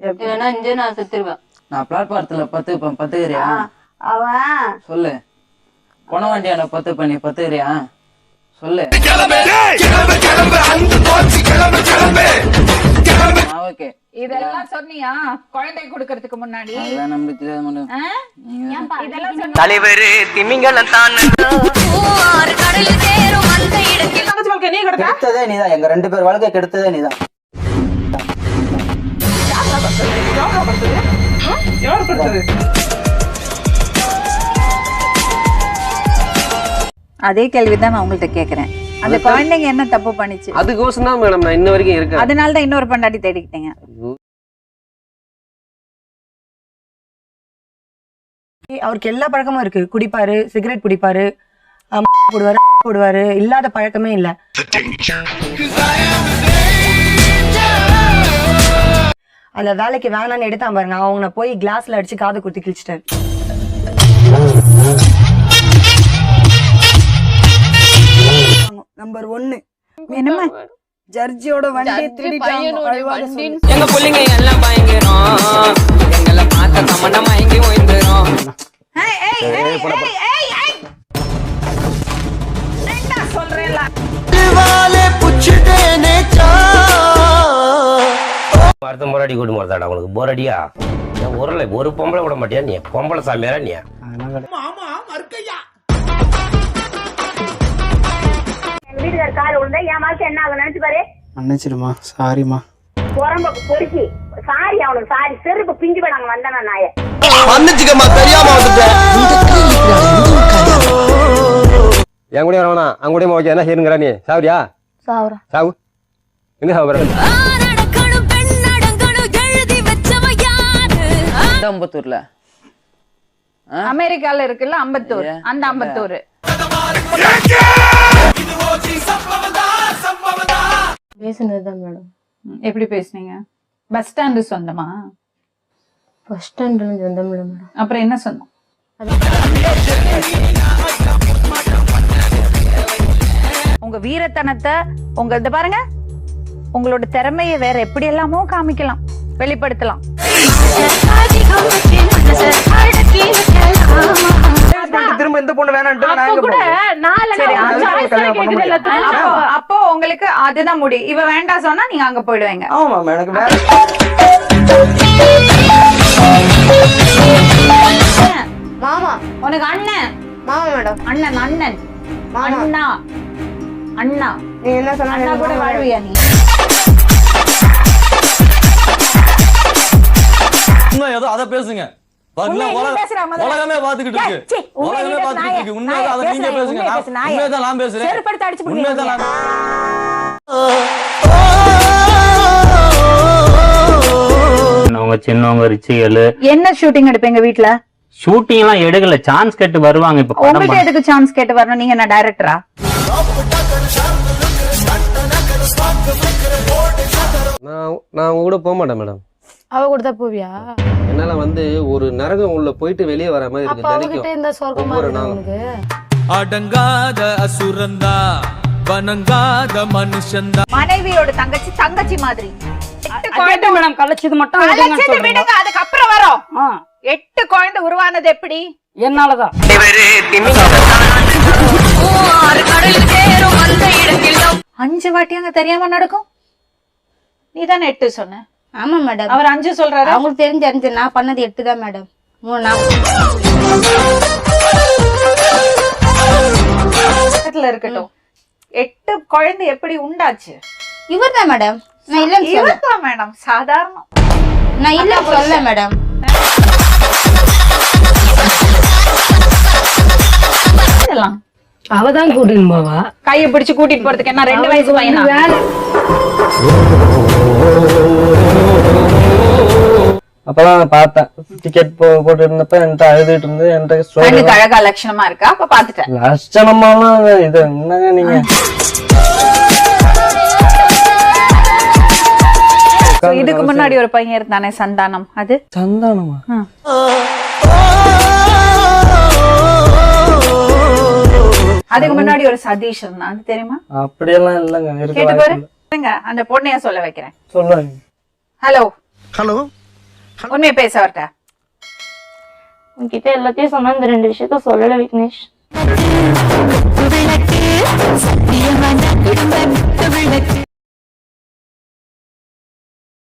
இல்லைன்னா இங்கே நான் செத்துருவேன். நான் பிளாட்பாரத்துல பத்துக்கிறியா? அவன் சொல்லு. போன வண்டியான பத்துக்கிறியா? சொல்லு. ஓகே. இதெல்லாம் சொன்னியா குழந்தை கொடுக்கறதுக்கு முன்னாடி? அதெல்லாம் நம்மளுக்கு தெரியாது மேடம். இதெல்லாம் சொன்ன தலைவர் திமிங்கலம் தான் கெடுத்ததே நீதான். எங்க 2 பேர் வாழ்க்கை கெடுத்ததே நீதான். அதே கேள்விதான் நான் உங்கள்ட்ட கேக்குறேன். அந்த குழந்தைங்க என்ன தப்பு பண்ணிச்சு? அதுக்கோசம் தான் மேடம் நான் இன்ன வரைக்கும் இருக்கேன். அதனாலதான் இன்னொரு பொண்டாட்டி தேடிக்கிட்டீங்க. அவருக்கு எல்லா பழக்கமும் இருக்கு. குடிப்பாரு, சிகரெட் குடிப்பாரு, போடுவாரு, இல்லாத பழக்கமே இல்ல. அந்த வேலைக்கு வேணான்னு எடுத்தான் பாருங்க, அவங்க போய் கிளாஸ்ல அடிச்சு காது குத்தி கிழிச்சிட்டேன். நம்பர் 1 என்னமா ஜர்ஜியோட வண்டியை திருடிட்டாங்க. எங்க புள்ளைங்க எல்லாம் பயங்கரம், எங்களை பார்த்த கமண்டம் வாங்கி ஓய்ந்துரும். அர்த்தம் போராடி கூட்டு போறதாடா உனக்கு போரடியா? ஒரு பொம்பளை விட மாட்டியா நீ? பொம்பளை சாமியாரா நீ? வீட்டுக்கார கார் விழுந்தா என் வாழ்க்கை என்ன ஆகும் நினைச்சு பாரு. மன்னிச்சிடுமா, சாரிமா. புறம்போக்கு பொறுக்கி சாரி, அவனுக்கு சாரி. செருப்பு பிஞ்சு போய் நாங்க வந்தானா நாய மன்னிச்சுக்கம்மா, தெரியாம வந்துட்டேன். என் கூட வரவனா அங்க கூட ஓகே என்ன செய்யுங்கிற நீ? சாவுறியா? சாவு. எங்க சாவுற? அம்பத்தூர்ல அமெரிக்கால இருக்குல்ல அம்பத்தூர், அந்த அம்பத்தூர். பேசுனதுதான் மேடம். எப்படி பேசுனீங்க? பஸ் ஸ்டாண்டு சொந்தமா? பஸ் ஸ்டாண்ட் சொந்தம் இல்லை மேடம். அப்புறம் என்ன சொந்தம்? உங்க வீரத்தனத்தை, உங்க இத பாருங்க, உங்களோட திறமையை வேற எப்படி எல்லாமோ காமிக்கலாம், வெளிப்படுத்தலாம். திரும்ப இந்த பொண்ணு வேணான்ட்டு அப்போ உங்களுக்கு அதுதான் முடியும். இவ வேண்டாம் சொன்னா நீங்க அங்க போயிடுவீங்க. ஆமா எனக்கு வேற மாமா உனக்கு அண்ணன். மாமா மேடம். அண்ணன் அண்ணன் அண்ணா அண்ணா நீ என்ன சொன்னா அண்ணா கூட வாழ்வியா நீ? ஏதோ அத பேசுங்க. உலகமே பாத்துக்கிட்டு இருக்கு. உலகமே பாத்துக்கிட்டு இருக்கு. உண்மைதான் அத நீங்க பேசுங்க. உண்மைதான் நான் பேசுறேன். உண்மைதான் அவங்க சின்னவங்க ரிச்சிகள். என்ன ஷூட்டிங் எடுப்பீங்க வீட்ல? ஷூட்டிங் எல்லாம் எடுக்கல, சான்ஸ் கேட்டு வருவாங்க. இப்ப உங்களுக்கு எதுக்கு சான்ஸ் கேட்டு வரணும்? நீங்க என்ன டைரக்டரா? நான் அவங்க கூட போக மாட்டேன் மேடம். அவ கூட தான் போவியா? என்னால வந்து ஒரு நரகம் உள்ள போயிட்டு வெளியே வர மாதிரி அப்ப அவகிட்ட இந்த சொர்க்கமா இருக்கு உங்களுக்கு. அடங்காத அசுரந்தா, வணங்காத மனுஷந்தா. மனைவியோட தங்கச்சி தங்கச்சி மாதிரி. மேடம் கலைச்சது மட்டும் விடுங்க, அதுக்கு அப்புறம் வரோம். 8 குழந்தை உருவானது எப்படி? என்னாலதான். அஞ்சு வாட்டி அங்க தெரியாம நடக்கும். நீதானே 8 சொன்ன. ஆமா மேடம். அவர் 5 சொல்றாரு. அவங்களுக்கு தெரிஞ்சு 5, நான் பண்ணது 8 தான் மேடம். 3 இருக்கட்டும். 8 குழந்தை எப்படி உண்டாச்சு? இவர் தான் மேடம். நான் இல்ல சொல்ல மேடம், சாதாரணம். நான் இல்ல சொல்ல மேடம். அவதான் கூட்டிட்டு போவா. கையை பிடிச்சு கூட்டிட்டு போறதுக்கு என்ன 2 வயசு பையனா? அப்பதான் பார்த்தேன். டிக்கெட் போட்டு இருந்தப்ப என்கிட்ட அழுதுட்டு இருந்து என்கிட்ட அழகா லட்சணமா இருக்கா? அப்ப பாத்துட்டேன். லட்சணமாலாம் இது என்னங்க நீங்க? இதுக்கு முன்னாடி ஒரு பையன் இருந்தானே சந்தானம், அது சந்தானமா? அதுக்கு முன்னாடி ஒரு சதீஷ் இருந்தான், தெரியுமா? அப்படியெல்லாம் இல்லங்க. கேட்டு பாருங்க, அந்த பொண்ணைய சொல்ல வைக்கிறேன். சொல்லுங்க. ஹலோ ஹலோ உண்மையை பேச அவர்கிட்ட. உன்கிட்ட எல்லாத்தையும் சொன்னா இந்த 2 விஷயத்த சொல்லல விக்னேஷ்.